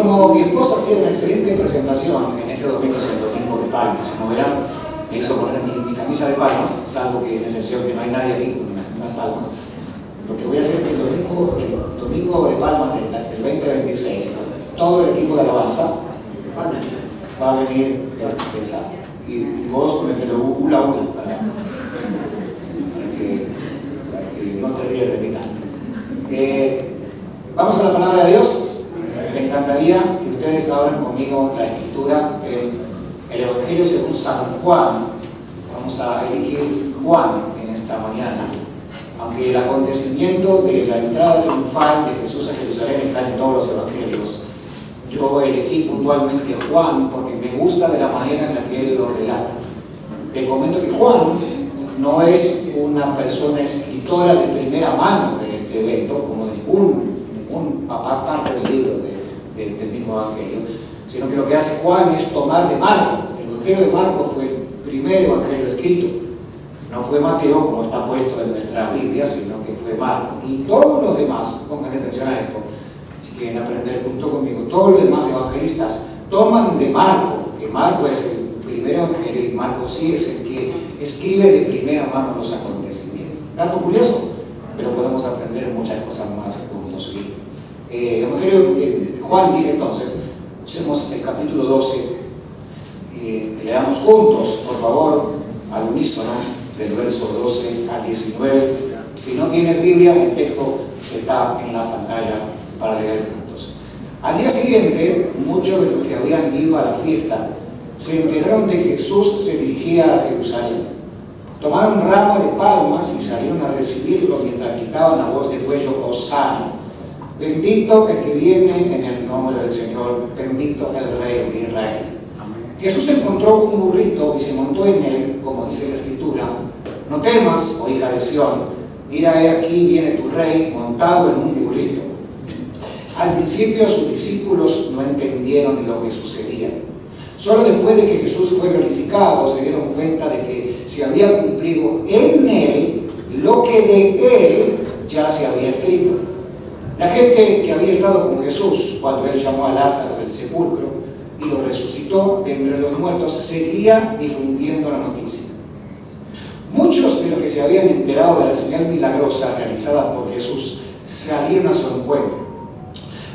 como mi esposa hacía una excelente presentación en este domingo, es el domingo de Palmas, como verán, me hizo poner mi camisa de palmas, salvo que en excepción que no hay nadie aquí con unas palmas. Lo que voy a hacer es que el domingo de Palmas del 2026, todo el equipo de alabanza va a venir y vos con el pelo hula para que no te ríes de mí tanto. Vamos a la palabra de Dios. Me encantaría que ustedes abran conmigo la escritura, el Evangelio según San Juan. Vamos a elegir Juan en esta mañana. Aunque el acontecimiento de la entrada triunfal de Jesús a Jerusalén está en todos los evangelios, yo elegí puntualmente a Juan porque me gusta de la manera en la que él lo relata. Le comento que Juan no es una persona escritora de primera mano de este evento, como ningún parte del libro del mismo evangelio, sino que lo que hace Juan es tomar de Marco. El evangelio de Marco fue el primer evangelio escrito. No fue Mateo, como está puesto en nuestra Biblia, sino que fue Marco. Y todos los demás, pongan atención a esto, si quieren aprender junto conmigo, todos los demás evangelistas toman de Marco, que Marco es el primer evangelio y Marco sí es el que escribe de primera mano los acontecimientos. Dato curioso, pero podemos aprender muchas cosas más juntos. Evangelio de Juan, dije entonces, usemos el capítulo 12, leamos juntos, por favor, al unísono, del verso 12 al 19. Si no tienes Biblia, el texto está en la pantalla para leer juntos. Al día siguiente, muchos de los que habían ido a la fiesta se enteraron de que Jesús se dirigía a Jerusalén. Tomaron rama de palmas y salieron a recibirlo mientras gritaban a voz de cuello: Hosana, bendito el que viene en el nombre del Señor, bendito el Rey de Israel. Jesús encontró un burrito y se montó en él, como dice la Escritura: no temas, oh hija de Sión, mira, aquí viene tu rey montado en un burrito. Al principio sus discípulos no entendieron lo que sucedía. Solo después de que Jesús fue glorificado se dieron cuenta de que se había cumplido en él lo que de él ya se había escrito. La gente que había estado con Jesús cuando él llamó a Lázaro del sepulcro y lo resucitó de entre los muertos seguía difundiendo la noticia. Muchos de los que se habían enterado de la señal milagrosa realizada por Jesús salieron a su encuentro.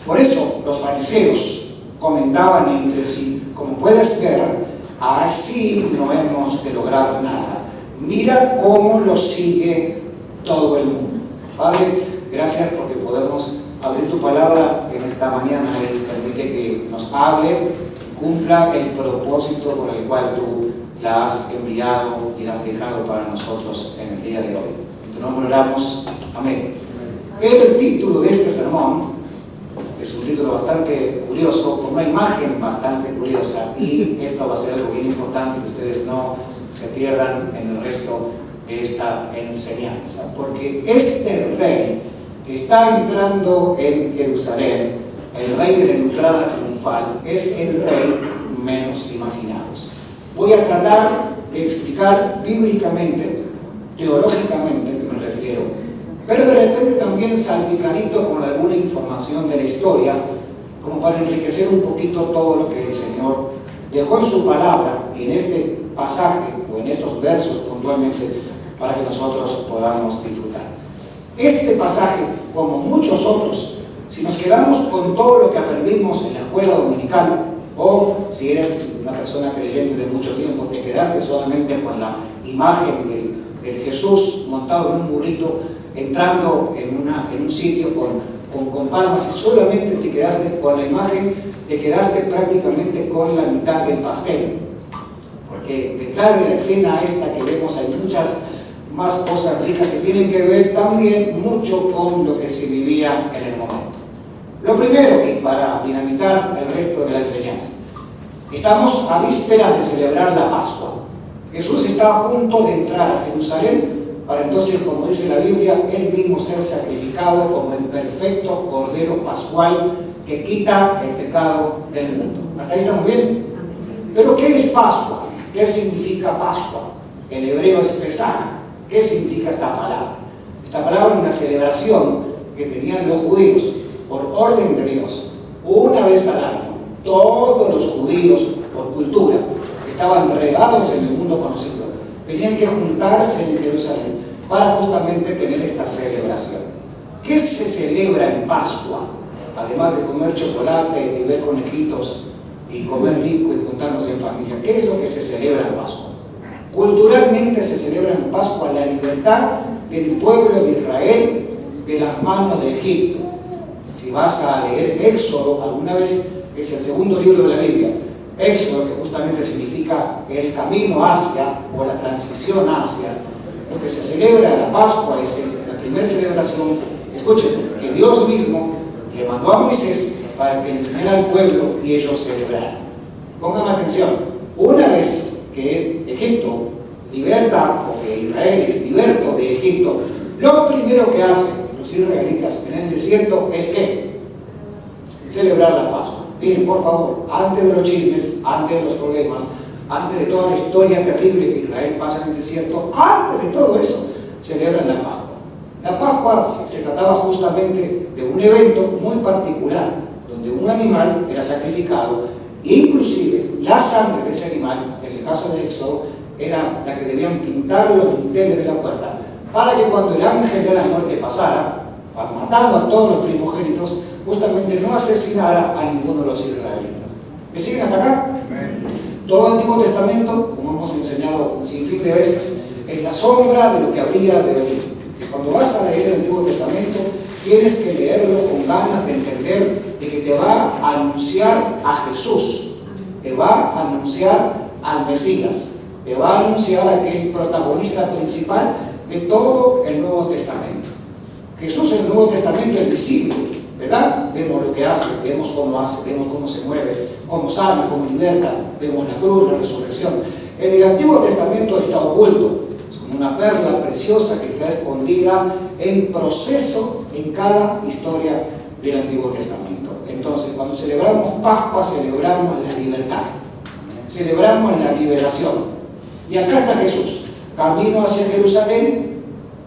Por eso los fariseos comentaban entre sí: como puedes ver, así no hemos de lograr nada. Mira cómo lo sigue todo el mundo. Padre, gracias porque podemos abrir tu palabra en esta mañana y permite que nos hable, cumpla el propósito por el cual tú la has enviado y la has dejado para nosotros en el día de hoy. En tu nombre oramos. Amén. El título de este sermón es un título bastante curioso, con una imagen bastante curiosa, y esto va a ser algo bien importante que ustedes no se pierdan en el resto de esta enseñanza, porque este rey que está entrando en Jerusalén, el rey de la entrada triunfal, es el rey menos imaginados. Voy a tratar de explicar bíblicamente, teológicamente me refiero, pero de repente también salpicadito con alguna información de la historia, como para enriquecer un poquito todo lo que el Señor dejó en su palabra y en este pasaje o en estos versos puntualmente, para que nosotros podamos disfrutar. Este pasaje, como muchos otros, si nos quedamos con todo lo que aprendimos en la escuela dominical, o si eres una persona creyente de mucho tiempo, te quedaste solamente con la imagen del Jesús montado en un burrito, entrando en un sitio con palmas, y solamente te quedaste con la imagen, te quedaste prácticamente con la mitad del pastel. Porque detrás de la escena esta que vemos hay muchas más cosas ricas que tienen que ver también mucho con lo que se vivía en el momento. Lo primero, y para dinamitar el resto de la enseñanza, estamos a vísperas de celebrar la Pascua. Jesús está a punto de entrar a Jerusalén para entonces, como dice la Biblia, él mismo ser sacrificado como el perfecto Cordero Pascual que quita el pecado del mundo. ¿Hasta ahí estamos bien? Pero ¿qué es Pascua? ¿Qué significa Pascua? En hebreo es Pesaj. ¿Qué significa esta palabra? Esta palabra es una celebración que tenían los judíos por orden de Dios una vez al año, Todos los judíos, por cultura, estaban regados en el mundo conocido. Tenían que juntarse en Jerusalén para justamente tener esta celebración. ¿Qué se celebra en Pascua? Además de comer chocolate y ver conejitos y comer rico y juntarnos en familia, ¿qué es lo que se celebra en Pascua? Culturalmente se celebra en Pascua la libertad del pueblo de Israel de las manos de Egipto. Si vas a leer Éxodo alguna vez, es el segundo libro de la Biblia, Éxodo, que justamente significa el camino hacia o la transición hacia, lo que se celebra la Pascua es la primera celebración. Escuchen, que Dios mismo le mandó a Moisés para que le enseñara al pueblo y ellos celebraran. Pongan atención, una vez que Egipto liberta, o que Israel es liberto de Egipto, lo primero que hacen los israelitas en el desierto es que celebrar la Pascua. Miren, por favor, antes de los chismes, antes de los problemas, antes de toda la historia terrible que Israel pasa en el desierto, antes de todo eso, celebran la Pascua. La Pascua se trataba justamente de un evento muy particular, donde un animal era sacrificado, e inclusive la sangre de ese animal, en el caso de Éxodo, era la que debían pintar los dinteles de la puerta, para que cuando el ángel de la muerte pasara, matando a todos los primogénitos, justamente no asesinara a ninguno de los israelitas. ¿Me siguen hasta acá? Todo el Antiguo Testamento, como hemos enseñado sin fin de veces, es la sombra de lo que habría de venir. Cuando vas a leer el Antiguo Testamento, tienes que leerlo con ganas de entender de que te va a anunciar a Jesús, te va a anunciar al Mesías, te va a anunciar a aquel protagonista principal de todo el Nuevo Testamento. Jesús en el Nuevo Testamento es visible, ¿verdad? Vemos lo que hace, vemos cómo se mueve, cómo sana, cómo liberta, vemos la cruz, la resurrección. En el Antiguo Testamento está oculto, es como una perla preciosa que está escondida en proceso en cada historia del Antiguo Testamento. Entonces, cuando celebramos Pascua, celebramos la libertad, celebramos la liberación. Y acá está Jesús, camino hacia Jerusalén.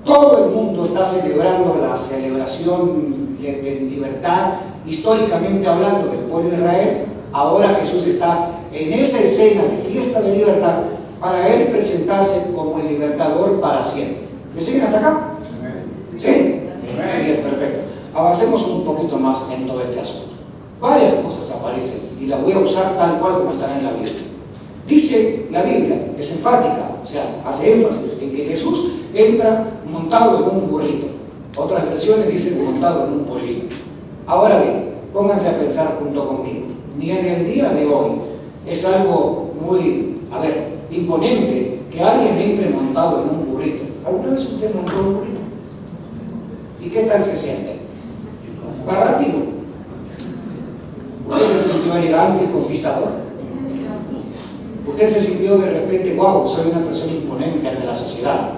Todo el mundo está celebrando la celebración de libertad, históricamente hablando, del pueblo de Israel. Ahora Jesús está en esa escena de fiesta de libertad para Él presentarse como el libertador para siempre. ¿Me siguen hasta acá? ¿Sí? Bien, perfecto. Avancemos un poquito más en todo este asunto. Varias cosas aparecen y las voy a usar tal cual como están en la Biblia. Dice la Biblia, es enfática, o sea, hace énfasis en que Jesús entra montado en un burrito. Otras versiones dicen montado en un pollito. Ahora bien, pónganse a pensar junto conmigo. Ni en el día de hoy es algo muy, imponente que alguien entre montado en un burrito. ¿Alguna vez usted montó un burrito? ¿Y qué tal se siente? Va rápido. ¿Usted se sintió elegante y conquistador? Usted se sintió de repente, wow, soy una persona imponente ante la sociedad.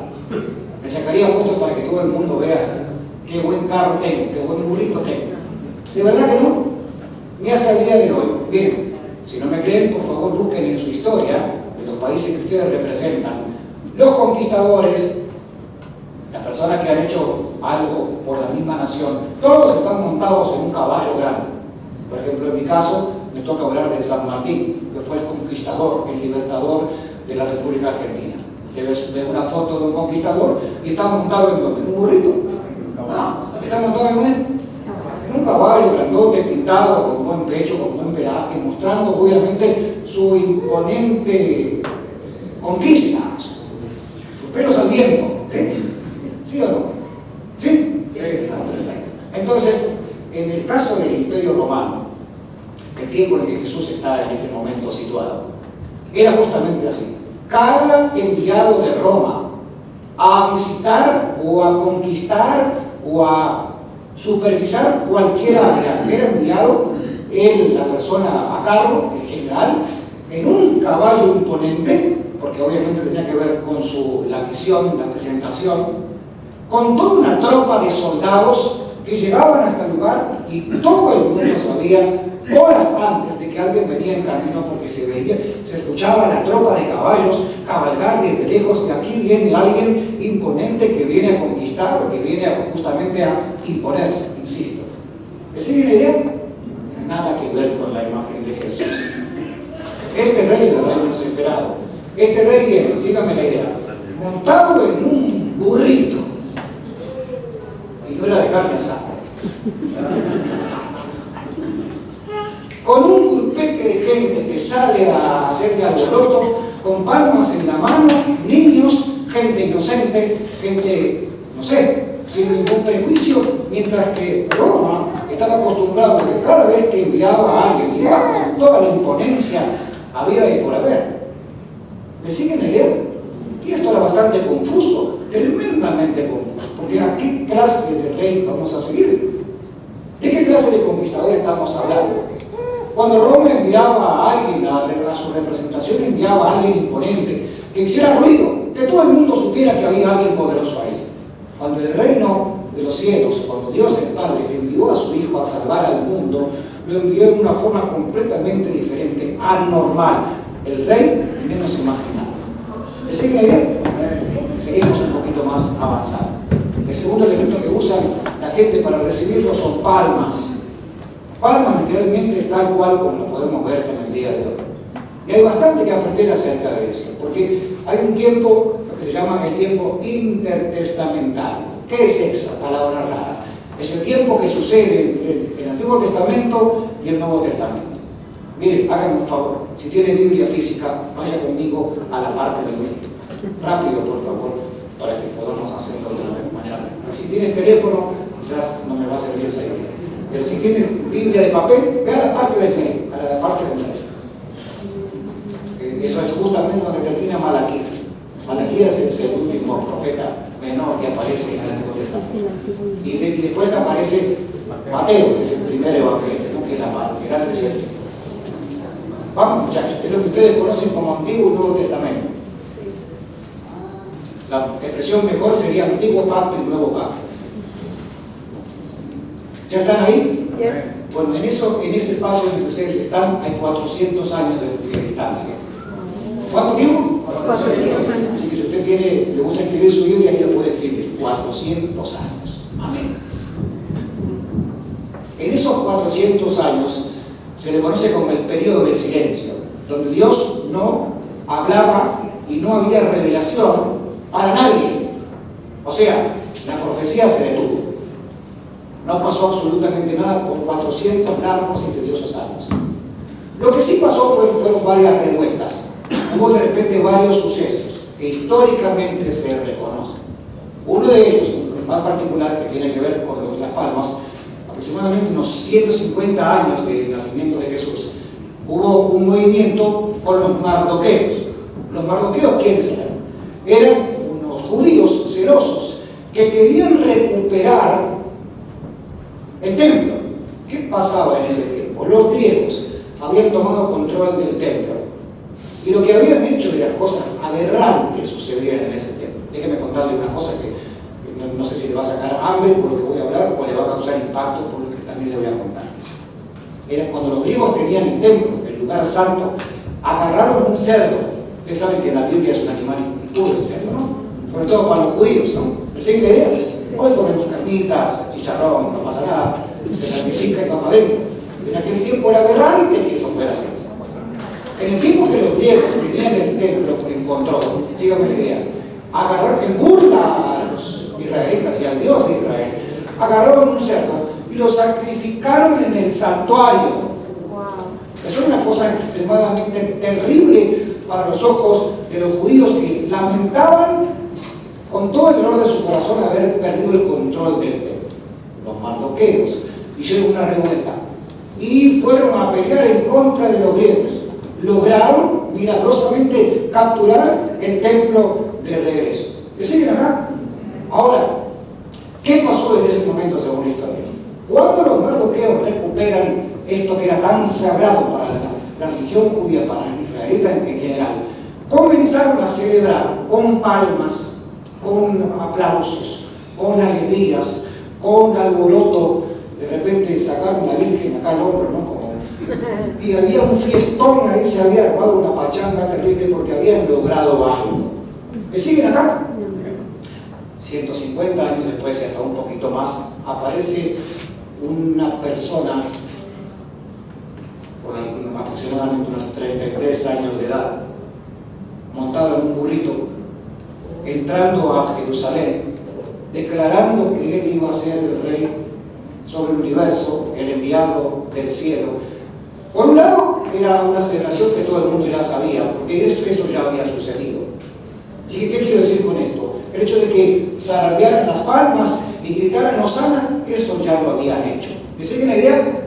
Me sacaría fotos para que todo el mundo vea qué buen carro tengo, qué buen burrito tengo. ¿De verdad que no? Ni hasta el día de hoy. Miren, si no me creen, por favor busquen en su historia de los países que ustedes representan. Los conquistadores, las personas que han hecho algo por la misma nación, todos están montados en un caballo grande. Por ejemplo, en mi caso, me toca hablar de San Martín, que fue el conquistador, el libertador de la República Argentina. Ves una foto de un conquistador y está montado en ¿dónde? ¿En un burrito? Está montado en un caballo grandote, pintado, con buen pecho, con buen pelaje, mostrando obviamente su imponente conquista, sus pelos al viento. ¿Sí? ¿Sí o no? ¿Sí? Perfecto. Entonces, en el caso del Imperio Romano, el tiempo en el que Jesús está en este momento situado, era justamente así. Cada enviado de Roma a visitar o a conquistar o a supervisar cualquier área era enviado, él, la persona a cargo, el general, en un caballo imponente, porque obviamente tenía que ver con la visión, la presentación, con toda una tropa de soldados que llegaban hasta el lugar y todo el mundo sabía horas antes de que alguien venía en camino, porque se escuchaba la tropa de caballos cabalgar desde lejos, y aquí viene alguien imponente que viene a conquistar o que viene justamente a imponerse, insisto. ¿Me sigue la idea? Nada que ver con la imagen de Jesús. Este rey era algo inesperado. Este rey viene, síganme la idea, montado en un burrito. Y no era de carne asada. Con un grupete de gente que sale a hacerle alboroto, con palmas en la mano, niños, gente inocente, gente, no sé, sin ningún prejuicio, mientras que Roma estaba acostumbrado a que cada vez que enviaba a alguien, iba con toda la imponencia habida y por haber. ¿Me siguen la idea? Y esto era bastante confuso, tremendamente confuso, porque ¿a qué clase de rey vamos a seguir? ¿De qué clase de conquistador estamos hablando? Cuando Roma enviaba a alguien a su representación, enviaba a alguien imponente, que hiciera ruido, que todo el mundo supiera que había alguien poderoso ahí. Cuando el reino de los cielos, cuando Dios el Padre envió a su Hijo a salvar al mundo, lo envió en una forma completamente diferente, anormal. El rey menos imaginado. ¿Le sigue la idea? Seguimos un poquito más avanzado. El segundo elemento que usan la gente para recibirlo son palmas. Palmas literalmente es tal cual como lo podemos ver en el día de hoy. Y hay bastante que aprender acerca de eso, porque hay un tiempo, lo que se llama el tiempo intertestamentario. ¿Qué es esa palabra rara? Es el tiempo que sucede entre el Antiguo Testamento y el Nuevo Testamento. Miren, háganme un favor, si tiene Biblia física, vaya conmigo a la parte del medio. Rápido, por favor, para que podamos hacerlo de una manera tranquila. Si tienes teléfono, quizás no me va a servir la idea. Pero si tienes Biblia de papel, ve a la parte del medio, a la parte del medio. Eso es justamente donde termina Malaquías. Malaquías es el último profeta menor que aparece en el Antiguo Testamento. Y después aparece Mateo, que es el primer evangelio, ¿no? Que es la parte, el Gran Desierto. Vamos, muchachos, es lo que ustedes conocen como Antiguo y Nuevo Testamento. La expresión mejor sería Antiguo Pacto y Nuevo Pacto. ¿Ya están ahí? Yes. Bueno, en ese espacio en el que ustedes están hay 400 años de distancia. ¿Cuánto tiempo? 400 años. Así que si usted si le gusta escribir su Biblia, ahí lo puede escribir. 400 años. Amén. En esos 400 años se le conoce como el periodo del silencio, donde Dios no hablaba y no había revelación para nadie. O sea, la profecía se detuvo. No pasó absolutamente nada por 400 largos y tediosos años. Lo que sí pasó fueron varias revueltas. Hubo de repente varios sucesos que históricamente se reconocen. Uno de ellos, el más particular, que tiene que ver con lo de las palmas, aproximadamente unos 150 años del nacimiento de Jesús, hubo un movimiento con los mardoqueos. ¿Los mardoqueos quiénes eran? Eran unos judíos celosos que querían recuperar el templo. ¿Qué pasaba en ese tiempo? Los griegos habían tomado control del templo y lo que habían hecho era cosas aberrantes sucedían en ese tiempo. Déjeme contarle una cosa que no sé si le va a sacar hambre por lo que voy a hablar o le va a causar impacto por lo que también le voy a contar. Era cuando los griegos tenían el templo, el lugar santo, agarraron un cerdo. Ustedes saben que en la Biblia es un animal impuro el cerdo, ¿no? Sobre todo para los judíos, ¿no? ¿Me siguen la idea? Hoy comemos carnitas, chicharrón, no pasa nada, se santifica y va para adentro. En aquel tiempo era aberrante que eso fuera así. En el tiempo que los griegos tenían el templo en control, síganme la idea, agarraron en burla a los israelitas y al Dios de Israel, agarraron un cerdo y lo sacrificaron en el santuario. Eso es una cosa extremadamente terrible para los ojos de los judíos que lamentaban con todo el dolor de su corazón haber perdido el control del templo. Los mardoqueos hicieron una revuelta y fueron a pelear en contra de los griegos. Lograron milagrosamente capturar el templo de regreso. ¿Me siguen acá? Ahora, ¿qué pasó en ese momento según la historia? Cuando los mardoqueos recuperan esto que era tan sagrado para la religión judía, para el israelita en general, comenzaron a celebrar con palmas, con aplausos, con alegrías, con alboroto. De repente sacaron la Virgen acá al hombro, ¿no? Y había un fiestón, ahí se había armado una pachanga terrible porque habían logrado algo. ¿Me siguen acá? 150 años después, hasta un poquito más, aparece una persona, aproximadamente unos 33 años de edad, montado en un burrito, entrando a Jerusalén, declarando que él iba a ser el rey sobre el universo, el enviado del cielo. Por un lado, era una celebración que todo el mundo ya sabía, porque esto ya había sucedido. Así que, ¿qué quiero decir con esto? El hecho de que zarandearan las palmas y gritaran Hosana, eso ya lo habían hecho. ¿Me siguen la idea?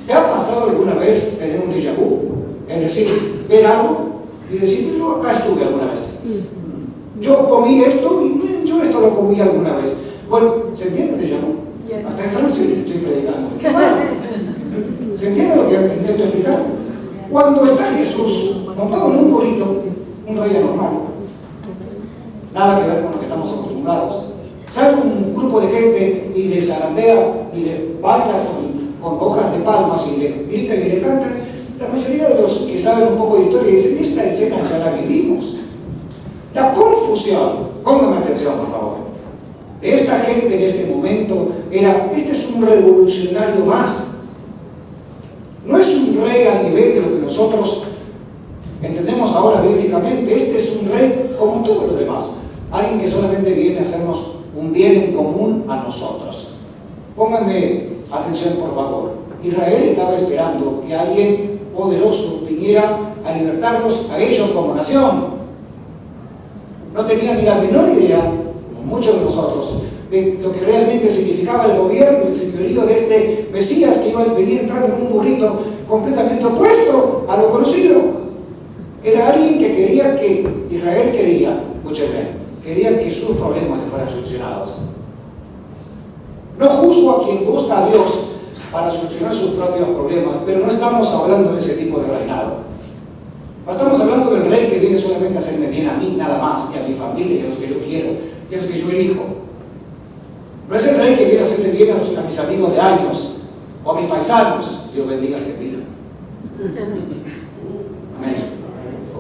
¿Te ha pasado alguna vez tener un déjà vu? Es decir, ver algo y decir, yo acá estuve alguna vez. Yo comí esto y yo esto lo comí alguna vez. Bueno, ¿se entiende el déjà vu? Hasta en francés estoy predicando. ¡Qué malo! ¿Se entiende lo que intento explicar? Cuando está Jesús montado en un burrito, un rey normal, nada que ver con lo que estamos acostumbrados, sale un grupo de gente y le zarandea y le baila con hojas de palmas y le gritan y le cantan, la mayoría de los que saben un poco de historia dicen, esta escena ya la vivimos. La confusión, pónganme atención por favor, de esta gente en este momento era, este es un revolucionario más. No es un rey al nivel de lo que nosotros entendemos ahora bíblicamente, este es un rey como todos los demás, alguien que solamente viene a hacernos un bien en común a nosotros. Pónganme atención por favor. Israel estaba esperando que alguien poderoso viniera a libertarlos a ellos como nación. No tenían ni la menor idea, como muchos de nosotros, de lo que realmente significaba el gobierno y el señorío de este Mesías que venía entrando en un burrito completamente opuesto a lo conocido. Era alguien que quería que Israel quería que sus problemas le fueran solucionados. No juzgo a quien busca a Dios para solucionar sus propios problemas, pero no estamos hablando de ese tipo de reinado. No estamos hablando del rey que viene solamente a hacerme bien a mí, nada más, y a mi familia, y a los que yo quiero, y a los que yo elijo. No es el rey que viene a hacerme bien a mis amigos de años, o a mis paisanos. Dios bendiga a Argentina. Amén.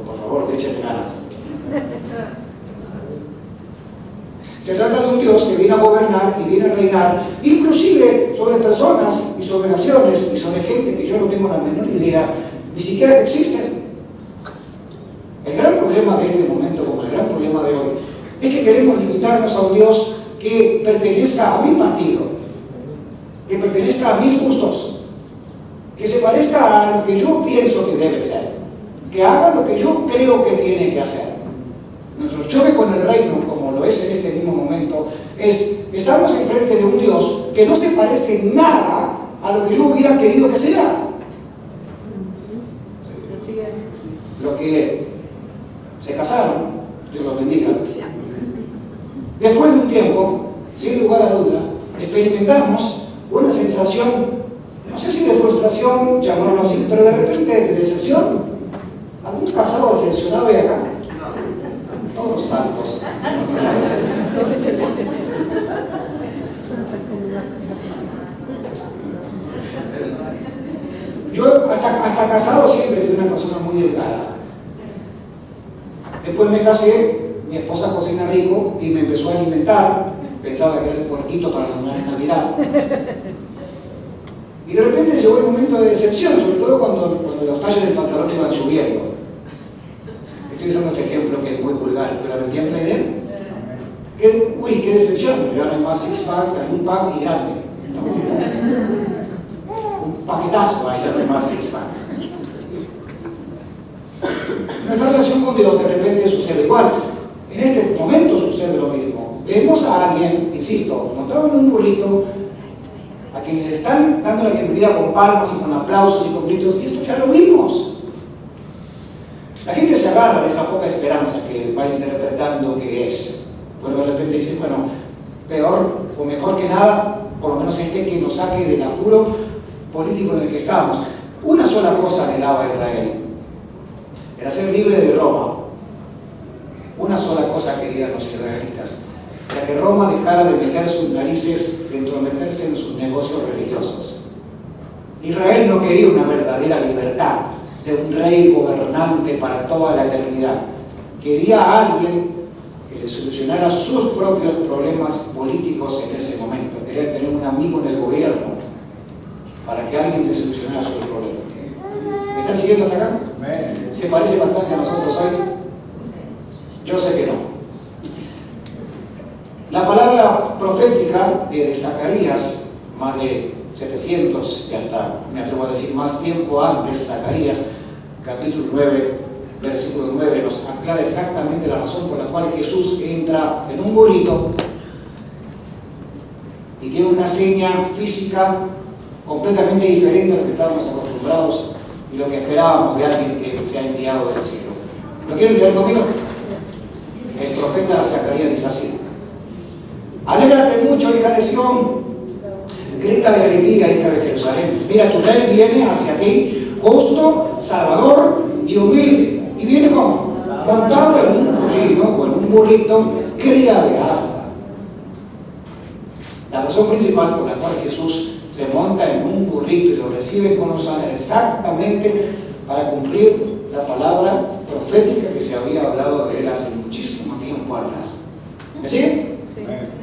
Por favor, échenle ganas. Se trata de un Dios que viene a gobernar y viene a reinar, inclusive sobre personas y sobre naciones y sobre gente que yo no tengo la menor idea, ni siquiera que existen. El gran problema de este momento, como el gran problema de hoy, es que queremos limitarnos a un Dios que pertenezca a mi partido, que pertenezca a mis gustos, que se parezca a lo que yo pienso que debe ser, que haga lo que yo creo que tiene que hacer. Nuestro choque con el reino, como lo es en este mismo momento, es, estamos enfrente de un Dios que no se parece nada a lo que yo hubiera querido que sea. Lo que se casaron, Dios los bendiga, después de un tiempo, sin lugar a duda, experimentamos una sensación, no sé si de frustración, llamarlo así, pero de repente de decepción. ¿Algún casado decepcionado hay acá? Todos santos. Yo hasta casado siempre fui una persona muy delgada. Después me casé, mi esposa cocina rico y me empezó a alimentar. Pensaba que era el puerquito para la Navidad. Y de repente llegó el momento de decepción, sobre todo cuando los talles del pantalón iban subiendo. Estoy usando este ejemplo que es muy vulgar, pero ¿me entiendes la idea? Uy, qué decepción, ya no hay más six packs, hay un pack y grande. No. Un paquetazo, ahí ya no hay más six pack. Nuestra relación con Dios de repente sucede igual. En este momento sucede lo mismo. Vemos a alguien, insisto, montado en un burrito, a quien le están dando la bienvenida con palmas y con aplausos y con gritos, y esto ya lo vimos. La gente se agarra de esa poca esperanza que va interpretando que es. Bueno, de repente dice, bueno, peor o mejor que nada, por lo menos que nos saque del apuro político en el que estamos. Una sola cosa anhelaba Israel, era ser libre de Roma. Una sola cosa querían los israelitas, era que Roma dejara de meter sus narices, de entrometerse en sus negocios religiosos. Israel no quería una verdadera libertad de un rey gobernante para toda la eternidad. Quería a alguien que le solucionara sus propios problemas políticos en ese momento. Quería tener un amigo en el gobierno. para que alguien le solucionara sus problemas. ¿Me están siguiendo hasta acá? ¿Se parece bastante a nosotros hoy? Yo sé que no. La palabra profética de Zacarías, más de 700 y hasta, me atrevo a decir, más tiempo antes, Zacarías, capítulo 9, versículo 9, nos aclara exactamente la razón por la cual Jesús entra en un burrito y tiene una seña física completamente diferente a lo que estábamos acostumbrados y lo que esperábamos de alguien que se ha enviado del cielo. ¿Lo quieren leer conmigo? El profeta Zacarías dice así: alégrate mucho, hija de Sión, grita de alegría, hija de Jerusalén. Mira, tu rey viene hacia ti, justo, salvador y humilde. ¿Y viene cómo? Montado en un pollino o en un burrito, cría de asta. La razón principal por la cual Jesús se monta en un burrito y lo recibe con los ángeles exactamente para cumplir la palabra profética que se había hablado de él hace muchísimo tiempo atrás. ¿Me siguen?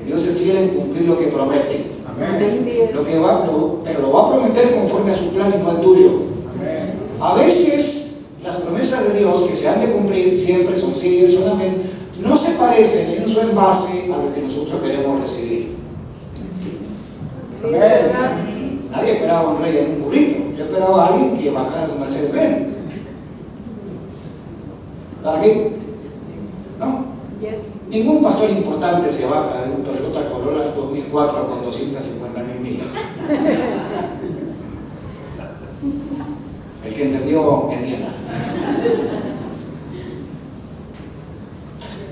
Dios es fiel en cumplir lo que promete. Pero lo va a prometer conforme a su plan y no al tuyo. A veces las promesas de Dios que se han de cumplir siempre son sí y son amén, no se parecen en su envase a lo que nosotros queremos recibir. Nadie esperaba a un rey en un burrito. Yo esperaba a alguien que bajara de un Mercedes-Benz. ¿Para qué? ¿No? Ningún pastor importante se baja de un Toyota Corolla 2004 con 250.000 millas. El que entendió, entienda.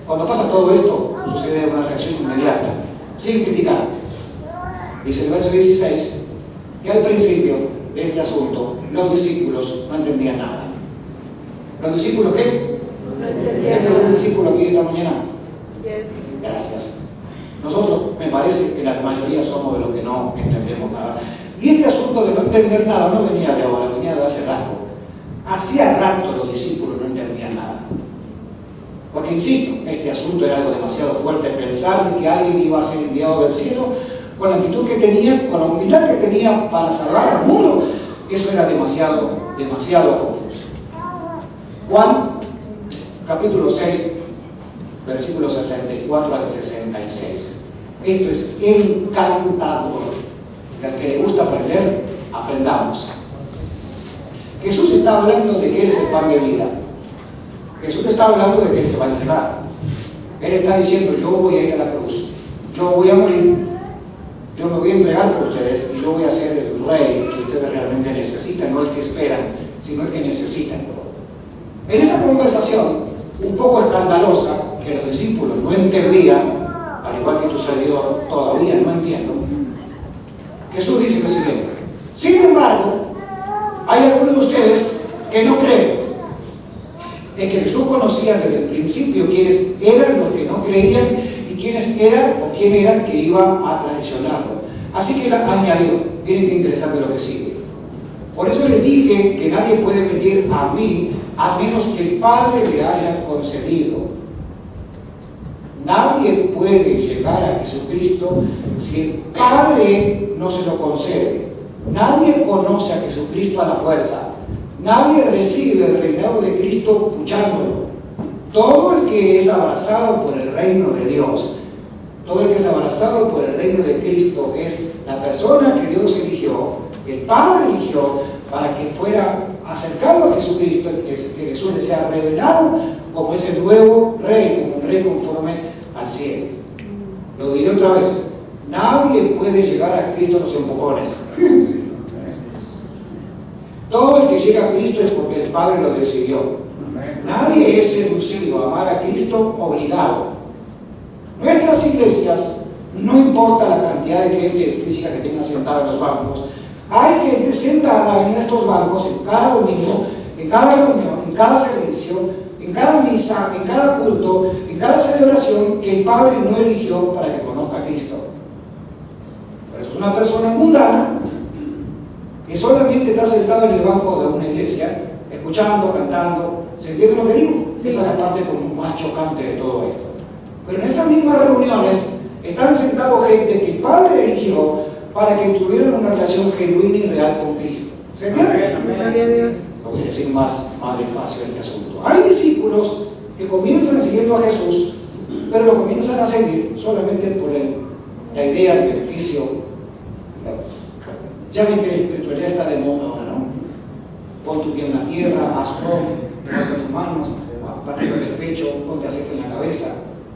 Cuando pasa todo esto, sucede una reacción inmediata, sin criticar. Dice el verso 16, que al principio de este asunto, los discípulos no entendían nada. ¿Los discípulos qué? No entendían nada. ¿Un discípulo aquí esta mañana? Gracias. Nosotros, me parece que la mayoría somos de los que no entendemos nada. Y este asunto de no entender nada no venía de ahora, venía de hace rato. Hacía rato los discípulos no entendían nada. Porque, insisto, este asunto era algo demasiado fuerte. Pensar de que alguien iba a ser enviado del cielo con la actitud que tenía, con la humildad que tenía para salvar al mundo, eso era demasiado confuso. Juan, capítulo 6, versículos 64 al 66. Esto es encantador. Al que le gusta aprender, aprendamos. Jesús está hablando de que Él es el pan de vida. Jesús está hablando de que Él se va a entregar. Él está diciendo: yo voy a ir a la cruz, yo voy a morir, yo me voy a entregar por ustedes y yo voy a ser el rey que ustedes realmente necesitan, no el que esperan, sino el que necesitan. En esa conversación, un poco escandalosa, que los discípulos no entendían, al igual que tu servidor todavía no entiendo, Jesús dice lo siguiente: sin embargo, hay algunos de ustedes que no creen. Es que Jesús conocía desde el principio quiénes eran los que no creían y quiénes eran o quién era el que iba a traicionarlo. Así que él añadió, miren qué interesante lo que sigue: por eso les dije que nadie puede venir a mí a menos que el Padre le haya concedido. Nadie puede llegar a Jesucristo si el Padre no se lo concede. Nadie conoce a Jesucristo a la fuerza. Nadie recibe el reinado de Cristo puchándolo. Todo el que es abrazado por el reino de Dios, todo el que es abrazado por el reino de Cristo, es la persona que Dios eligió, que el Padre eligió para que fuera acercado a Jesucristo, que Jesús le sea revelado como ese nuevo rey, como un rey conforme al cielo. Lo diré otra vez: nadie puede llegar a Cristo a los empujones. Todo el que llega a Cristo es porque el Padre lo decidió. Nadie es seducido a amar a Cristo obligado. Nuestras iglesias, no importa la cantidad de gente física que tenga sentada en los bancos, hay gente sentada en estos bancos en cada domingo, en cada reunión, en cada servicio, en cada misa, en cada culto, en cada celebración, que el Padre no eligió para que conozca a Cristo. Pero es una persona mundana que solamente está sentado en el banco de una iglesia, escuchando, cantando. ¿Se entiende lo que digo? Esa es la parte como más chocante de todo esto. Pero en esas mismas reuniones están sentados gente que el Padre eligió para que tuvieran una relación genuina y real con Cristo. ¿Se entiende? Gloria a Dios. Lo voy a decir más despacio este asunto. Hay discípulos que comienzan siguiendo a Jesús, pero lo comienzan a seguir solamente por la idea, el beneficio. Ya ven que la espiritualidad está de moda ahora, ¿no? Pon tu pie en la tierra, haz levanta tus manos, arriba del pecho, ponte aceite en la cabeza,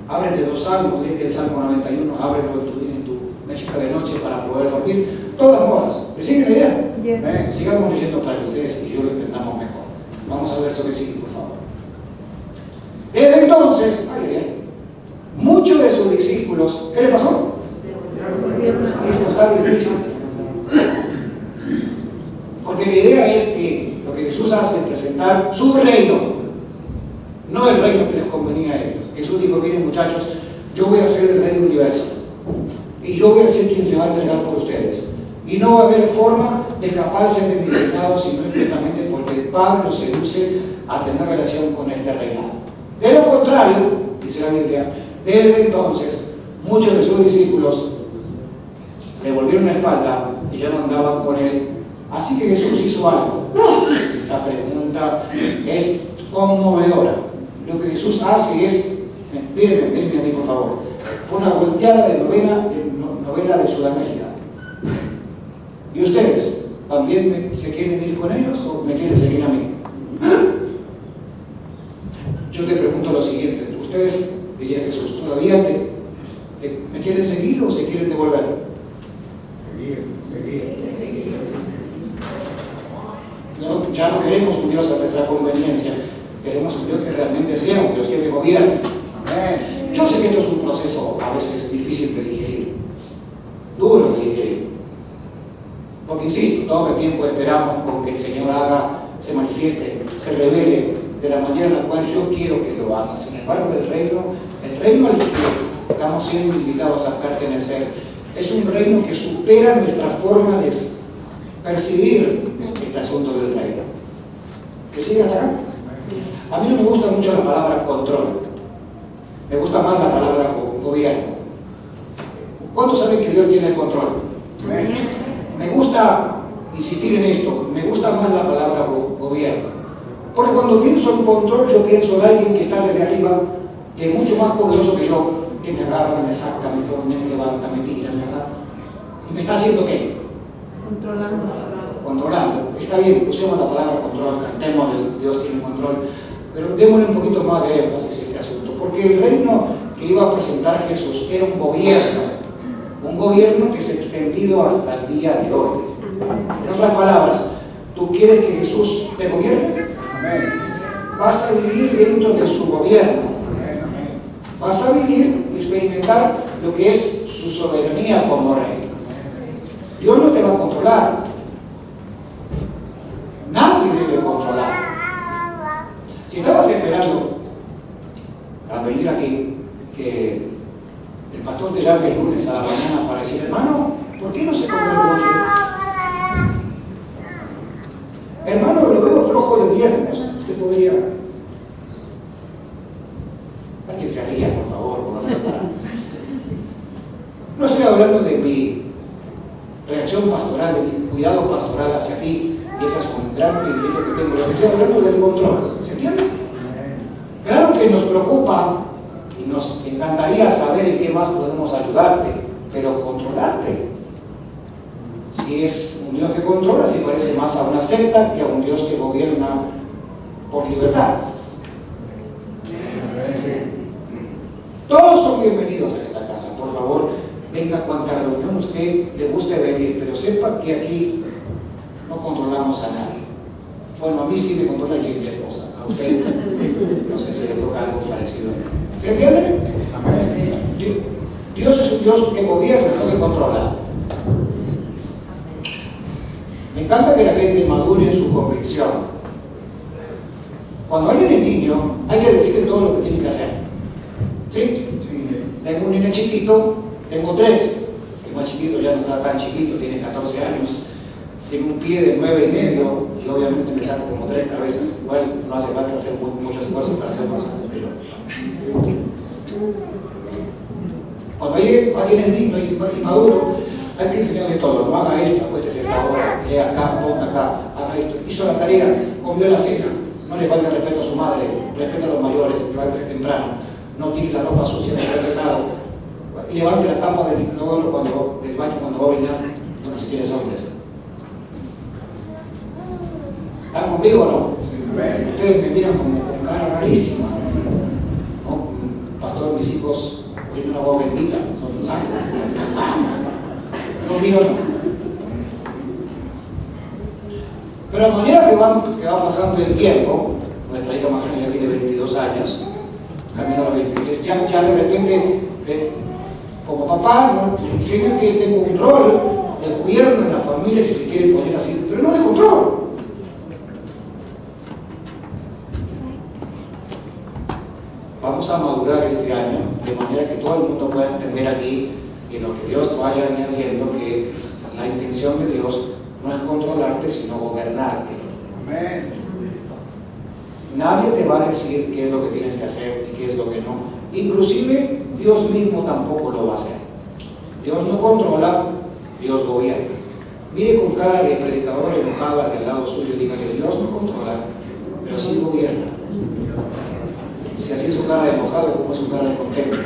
ábrete 2 salmos, léete el Salmo 91, ábrelo en tu mesita de noche para poder dormir. Todas modas. ¿Le siguen la idea? Yeah. Sigamos leyendo para que ustedes y yo lo entendamos mejor. Vamos a ver sobre sí, por favor. Desde entonces, muchos de sus discípulos, ¿qué le pasó? Esto está difícil. Porque la idea es que lo que Jesús hace es presentar su reino, no el reino que les convenía a ellos. Jesús dijo: miren muchachos, yo voy a ser el rey del universo y yo voy a ser quien se va a entregar por ustedes. Y no va a haber forma de escaparse de mi reinado, sino únicamente porque el Padre los seduce a tener relación con este reinado. De lo contrario, dice la Biblia, desde entonces muchos de sus discípulos le volvieron la espalda y ya no andaban con él. Así que Jesús hizo algo. Esta pregunta es conmovedora. Lo que Jesús hace es, mírenme a mí por favor, fue una volteada de novela de Sudamérica. ¿Y ustedes también se quieren ir con ellos o me quieren seguir a mí? Yo te pregunto lo siguiente: ustedes, diría Jesús, ¿todavía me quieren seguir o se quieren devolver? Seguir. No, ya no queremos un Dios a nuestra conveniencia, queremos un Dios que realmente sea un Dios que me gobierne. Yo sé que esto es un proceso a veces difícil de digerir, duro de digerir, porque insisto, todo el tiempo esperamos con que el Señor se manifieste, se revele de la manera en la cual yo quiero que lo haga. Sin embargo, el reino al que estamos siendo invitados a pertenecer es un reino que supera nuestra forma de percibir este asunto del reino. ¿Le sigue hasta acá? A mí no me gusta mucho la palabra control, me gusta más la palabra gobierno. ¿Cuántos saben que Dios tiene el control? Me gusta insistir en esto, me gusta más la palabra gobierno, porque cuando pienso en control yo pienso en alguien que está desde arriba, que es mucho más poderoso que yo, que me agarra, me saca, me pone, me levanta, me tira, me agarra, y me está haciendo ¿qué? Controlando. Está bien, usemos la palabra control, cantemos el Dios tiene control, pero démosle un poquito más de énfasis a este asunto, porque el reino que iba a presentar Jesús era un gobierno que se ha extendido hasta el día de hoy. En otras palabras, ¿tú quieres que Jesús te gobierne? Vas a vivir dentro de su gobierno. Vas a vivir y experimentar lo que es su soberanía como rey. Dios no te va a controlar. Nadie debe controlar. Si estabas esperando a venir aquí, que el pastor te llame el lunes a la mañana para decir: hermano, ¿por qué no se come el evangelio? Hermano, lo veo flojo de diezmos. Usted podría... Alguien se ría, por favor, por lo menos para... No estoy hablando de mi reacción pastoral, de mi cuidado pastoral hacia ti, y ese es un gran privilegio que tengo. Lo que estoy hablando del control. ¿Se entiende? Claro que nos preocupa y nos encantaría saber en qué más podemos ayudarte, pero controlarte. Si es un Dios que controla, se parece más a una secta que a un Dios que gobierna por libertad. Todos son bienvenidos a esta casa, por favor, venga a cuanta reunión usted le guste venir, pero sepa que aquí no controlamos a nadie. Bueno, a mí sí me controla y mi esposa, a usted no sé si le toca algo parecido. ¿Se entiende? Dios es un Dios que gobierna, no que controla. Me encanta que la gente madure en su convicción. Cuando alguien es niño, hay que decirle todo lo que tiene que hacer. ¿Sí? Tengo un niño chiquito, tengo 3. El más chiquito ya no está tan chiquito, tiene 14 años. Tiene un pie de 9 y medio y obviamente me saco como 3 cabezas. Igual no hace falta hacer mucho esfuerzo para ser más alto que yo. Cuando alguien es digno y maduro, Hay que enseñarle todo. No haga esto, acuéstese esta hora, lea acá, ponga acá, haga esto. Hizo la tarea, comió la cena. No le falta respeto a su madre, respeta a los mayores, levántese temprano. No tire la ropa sucia en el lado. Levante la tapa del inodoro del baño cuando va a orinar. Bueno, si tienes hombres. ¿Están conmigo o no? Ustedes me miran con cara rarísima. ¿No? Pastor, mis hijos tienen una agua bendita, son santos. No, mío no. Pero a medida que va pasando el tiempo, nuestra hija más grande ya tiene 22 años, camino a los 23, ya de repente, como papá, ¿no? Le enseño que tengo un rol de gobierno en la familia, si se quiere poner así, pero no de control. Vamos a madurar este año, de manera que todo el mundo pueda entender aquí, y en lo que Dios vaya añadiendo, que la intención de Dios no es controlarte, sino gobernarte. Amén. Nadie te va a decir qué es lo que tienes que hacer y qué es lo que no. Inclusive Dios mismo tampoco lo va a hacer. Dios no controla, Dios gobierna. Mire con cara de predicador enojado al lado suyo y dígale: Dios no controla, pero sí gobierna. Si así es su cara de enojado, ¿cómo es su cara de contento?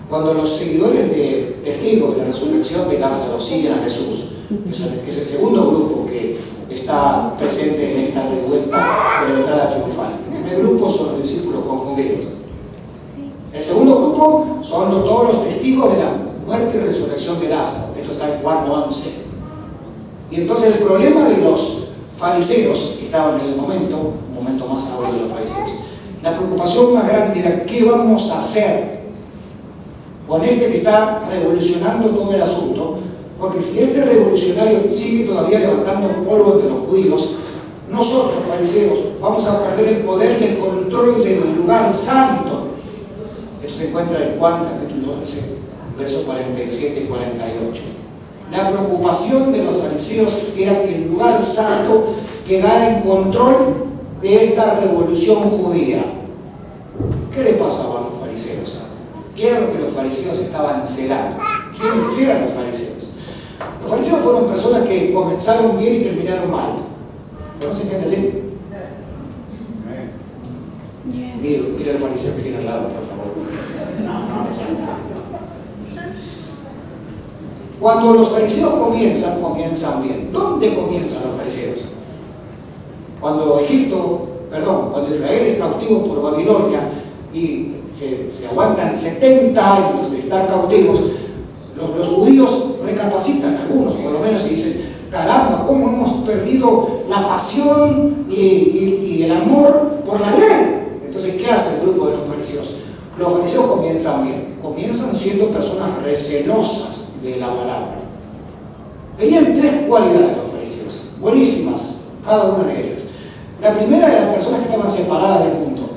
Cuando los seguidores de testigos de la resurrección de Lázaro siguen a Jesús, que es el segundo grupo que está presente en esta revuelta de la entrada triunfal. El primer grupo son los discípulos confundidos. El segundo grupo son todos los testigos de la muerte y resurrección de Lázaro. Esto está en Juan 11. Y entonces el problema de los fariseos que estaban en el momento, un momento más ahora de los fariseos, la preocupación más grande era: ¿qué vamos a hacer con este que está revolucionando todo el asunto? Porque si este revolucionario sigue todavía levantando polvo entre los judíos, nosotros, fariseos, vamos a perder el poder y el control del lugar santo. Esto se encuentra en Juan capítulo 11, versos 47 y 48. La preocupación de los fariseos era que el lugar santo quedara en control de esta revolución judía. ¿Qué le pasaba a los fariseos? ¿Qué era lo que los fariseos estaban celando? ¿Quiénes eran los fariseos? Los fariseos fueron personas que comenzaron bien y terminaron mal. ¿Conocen gente así? Mira el fariseo que tiene al lado, por favor. No necesita. Cuando los fariseos comienzan bien. ¿Dónde comienzan los fariseos? Cuando Israel es cautivo por Babilonia y se aguantan 70 años de estar cautivos, los judíos recapacitan, algunos por lo menos, y dicen: caramba, ¿cómo hemos perdido la pasión y el amor por la ley? Entonces, ¿qué hace el grupo de los fariseos? Los fariseos comienzan bien, comienzan siendo personas recelosas de la palabra. Tenían 3 cualidades los fariseos, buenísimas, cada una de ellas. La primera eran personas que estaban separadas del mundo.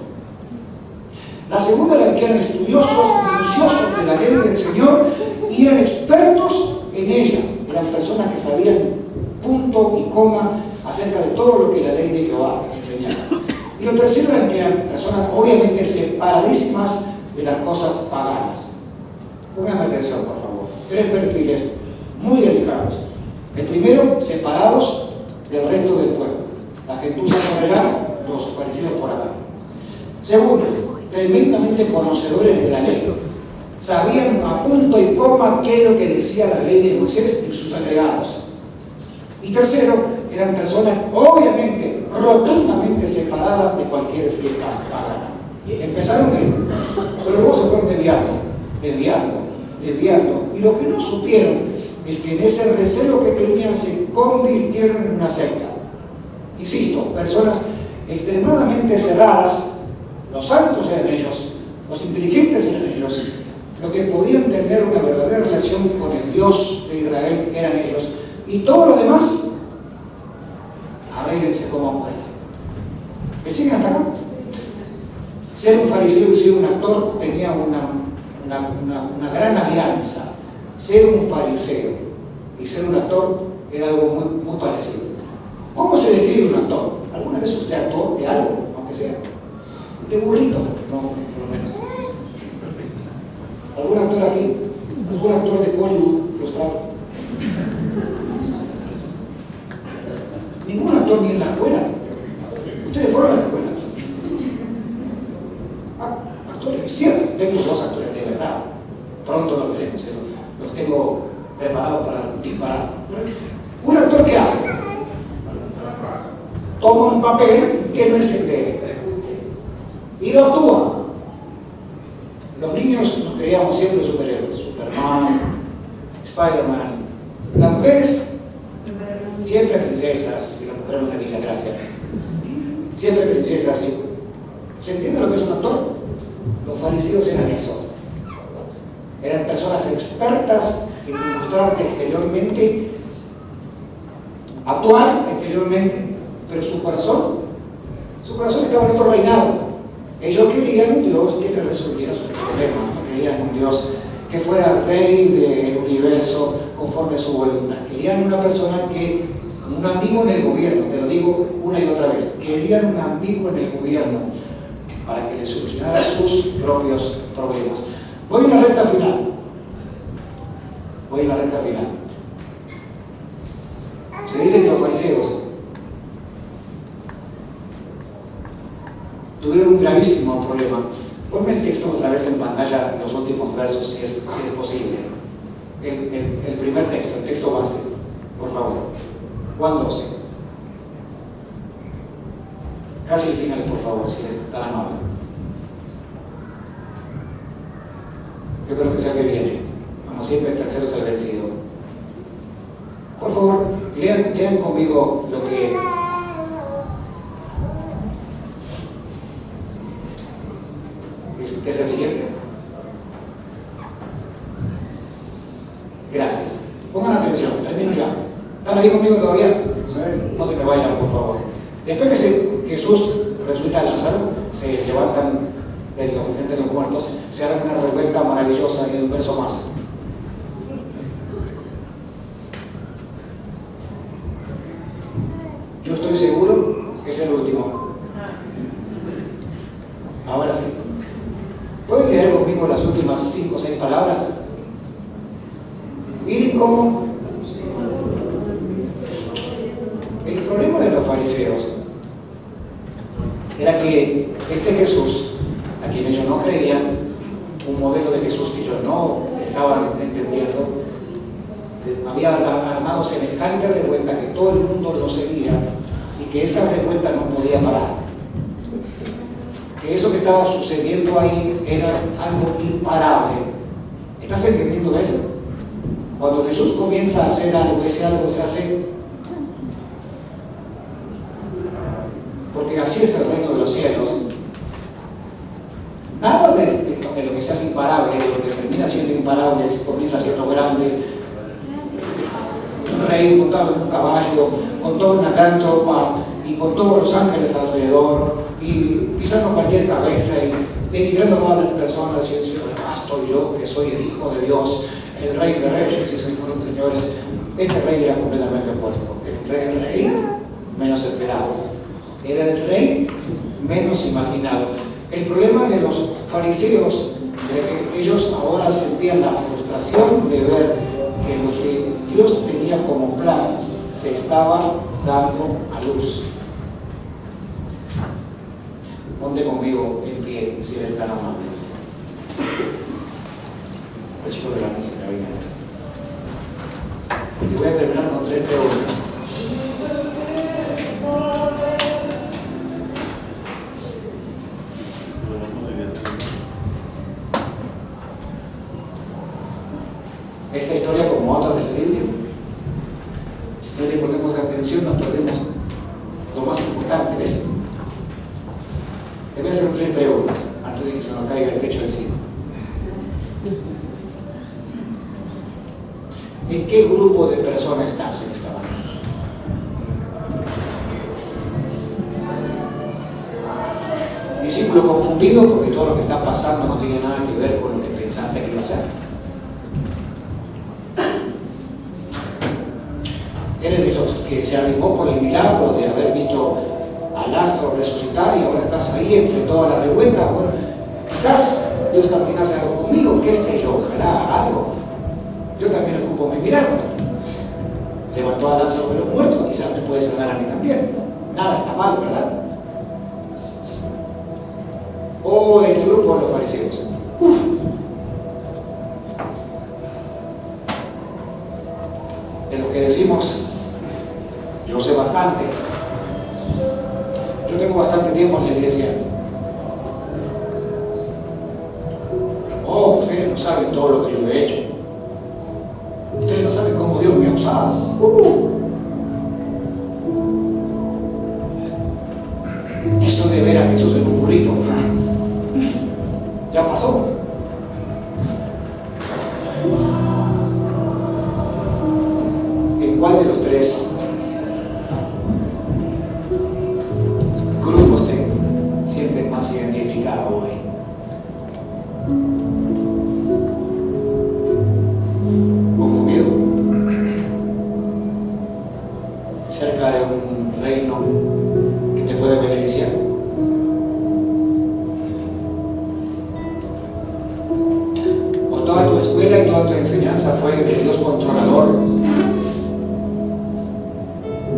La segunda era que eran estudiosos, minuciosos de la ley del Señor y eran expertos en ella. Eran personas que sabían punto y coma acerca de todo lo que la ley de Jehová enseñaba. Y lo tercero era que eran personas obviamente separadísimas de las cosas paganas. Pónganme atención, por favor. 3 perfiles muy delicados. El primero, separados del resto del pueblo. La gentuza por allá, los fariseos por acá. Segundo, tremendamente conocedores de la ley. Sabían a punto y coma qué es lo que decía la ley de Moisés y sus agregados. Y tercero, eran personas obviamente, rotundamente separadas de cualquier fiesta pagana. Empezaron bien, pero luego se fueron desviando. Y lo que no supieron es que en ese recelo que tenían se convirtieron en una secta. Insisto, personas extremadamente cerradas. Los santos eran ellos, los inteligentes eran ellos, los que podían tener una verdadera relación con el Dios de Israel eran ellos, y todo lo demás, arréglense como puedan. ¿Me siguen hasta acá? Ser un fariseo y ser un actor tenía una gran alianza. Ser un fariseo y ser un actor era algo muy, muy parecido. ¿Cómo se describe un actor? ¿Alguna vez usted actuó de algo, aunque sea? De burrito, no, por lo menos. actor aquí? ¿Algún actor de Hollywood frustrado? Ningún actor ni en la escuela. Ustedes fueron a la escuela. Actores, es cierto, tengo 2 actores de verdad. Pronto lo veremos, los tengo preparados para disparar. ¿Un actor qué hace? Toma un papel que no es el de él y lo actúa. Los niños nos creíamos siempre superhéroes, Superman, Spider-Man. Las mujeres, siempre princesas, y las mujeres maravillas, gracias. Siempre princesas. ¿Se entiende lo que es un actor? Los fariseos eran eso. Eran personas expertas en demostrarte exteriormente, actuar exteriormente, pero su corazón estaba en otro reinado. Ellos querían un Dios que les resolviera sus problemas, no querían un Dios que fuera rey del universo conforme a su voluntad. Querían una persona un amigo en el gobierno, te lo digo una y otra vez, querían un amigo en el gobierno para que les solucionara sus propios problemas. Voy a la recta final. Se dice que los fariseos tuvieron un gravísimo problema. Ponme el texto otra vez en pantalla, los últimos versos, si es posible. El primer texto, el texto base, por favor. Juan 12. Casi el final, por favor, si eres tan amable. Yo creo que sea que viene. Como siempre, el tercero es el vencido. Por favor, lean conmigo lo que... ¿Qué es el siguiente? Gracias. Pongan atención, termino ya. ¿Están ahí conmigo todavía? Sí. No se me vayan, por favor. Después que Jesús resucita a Lázaro, se levantan de los muertos, se hará una revuelta maravillosa y un verso más. Yo estoy seguro que es el último. Ahora sí. ¿Pueden leer conmigo las últimas 5 o 6 palabras? Miren cómo el problema de los fariseos era que este Jesús, a quien ellos no creían, un modelo de Jesús que ellos no estaban entendiendo, había armado semejante revuelta que todo el mundo lo seguía y que esa revuelta no podía parar. Que eso que estaba sucediendo ahí era algo imparable. ¿Estás entendiendo eso? Cuando Jesús comienza a hacer algo, ese algo se hace. Porque así es el reino de los cielos. Nada de lo que se hace imparable, de lo que termina siendo imparable, comienza siendo grande. Un rey montado en un caballo, con toda una gran tropa y con todos los ángeles alrededor, y pisando cualquier cabeza y denigrando a todas las personas, diciendo: estoy yo, que soy el Hijo de Dios, el Rey de Reyes y Señor de Señores. Este rey era completamente opuesto. El rey menos esperado. Era el rey menos imaginado. El problema de los fariseos era que ellos ahora sentían la frustración de ver que lo que Dios tenía como plan se estaba dando a luz. Ponte conmigo en pie, si eres tan amable. El chico de la mesa que venga. Y voy a terminar con 3 preguntas. Esta historia, como otras de la Biblia, si no le ponemos atención, nos perdemos lo más importante, ¿ves? Te voy a hacer 3 preguntas antes de que se nos caiga el techo encima. ¿En qué grupo de personas estás en esta mañana? Discípulo confundido porque todo lo que está pasando no tiene nada que ver con lo que pensaste que iba a ser. Eres de los que se arrimó por el milagro de haber visto a Lázaro resucitar y ahora estás ahí entre toda la revuelta. Bueno, quizás Dios también hace algo conmigo, qué sé yo, ojalá algo. Yo también ocupo mi milagro. Levantó a Lázaro de los muertos, quizás me puede sanar a mí también. Nada está mal, ¿verdad? O en el grupo de los fariseos. De lo que decimos, yo sé bastante. Yo tengo bastante tiempo en la iglesia. Oh, ustedes no saben todo lo que yo he hecho. Ustedes no saben cómo Dios me ha usado. Eso de ver a Jesús en un burrito, ya pasó. ¿En cuál de los tres grupos te sientes más identificado hoy? ¿Confundido? ¿Cerca de un reino que te puede beneficiar? ¿O toda tu escuela y toda tu enseñanza fue de Dios controlador,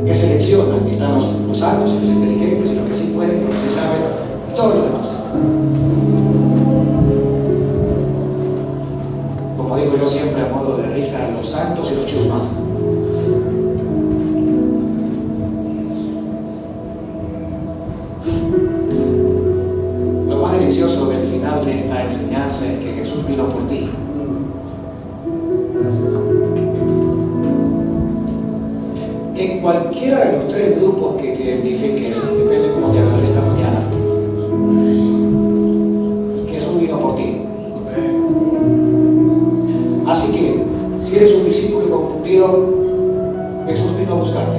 que selecciona? Aquí están los sanos y los inteligentes y los que sí pueden, los que sí saben, y todo lo demás. Como digo yo siempre a modo de risa, los santos y los chusmas. Lo más delicioso del final de esta enseñanza es que Jesús vino por ti. Que en cualquiera de los tres grupos que te identifiques, depende de cómo te agarres esta mañana, Jesús vino por ti. Así que, si eres un discípulo confundido, Jesús vino a buscarte.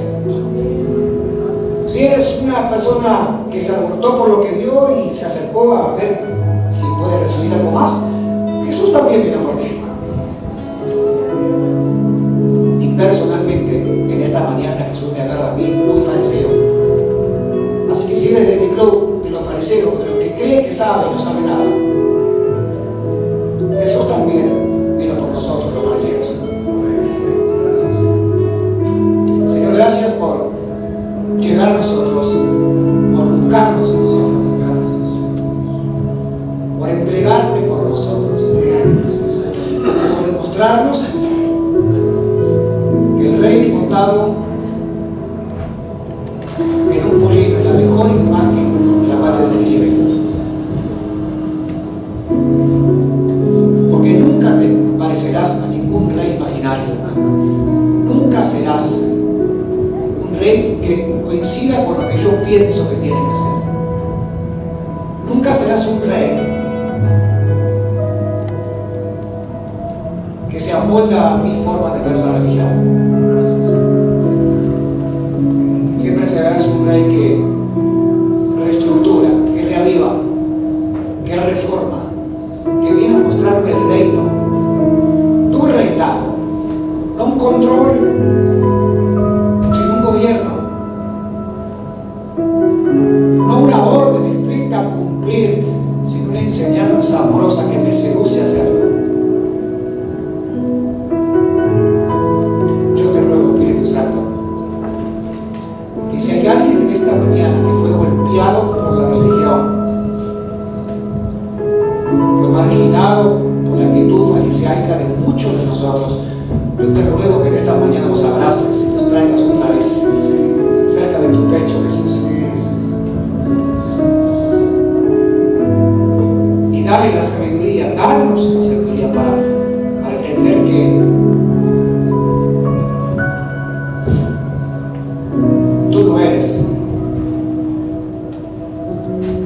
Si eres una persona que se alborotó por lo que vio y se acercó a ver si puede recibir algo más, Jesús también vino por ti. Y personalmente, en esta mañana Jesús me agarra a mí muy fariseo. Así que si eres de mi club, de los fariseos, de los que creen que saben y no saben nada, Jesús también vino por nosotros, los fariseos. Señor, gracias por llegar a nosotros, por buscarnos a nosotros, por entregarte por nosotros, por demostrarnos que el Rey montado en un pollino es la mejor imagen de la cual te describe. Porque nunca te parecerás a ningún rey imaginario. Nunca serás un rey que coincida con lo que yo pienso que tiene que ser. Nunca serás un rey que se amolda a mi forma de ver la religión. Siempre serás un rey que reestructura, que reaviva, que reforma, que viene a mostrarme el reino, tu reinado, no un control, sino un gobierno, no una orden estricta a cumplir, sino una enseñanza amorosa que me seduce a hacerlo. Yo te ruego, Espíritu Santo, que si hay alguien en esta mañana que fue golpeado por la religión, fue marginado por la actitud farisaica de muchos de nosotros, yo te ruego que en esta mañana los abraces y los traigas otra vez cerca de tu pecho, Jesús. Y dale la sabiduría, danos la sabiduría para entender que tú no eres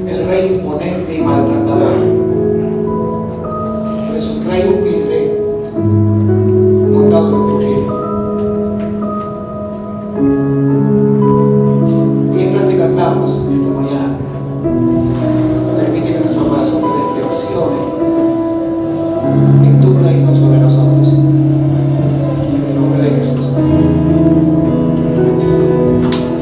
el rey imponente y maltratador. Eres un rey humilde montado en un pollino. Mientras te cantamos esta mañana, permite que nuestro corazón reflexione en tu reino sobre nosotros.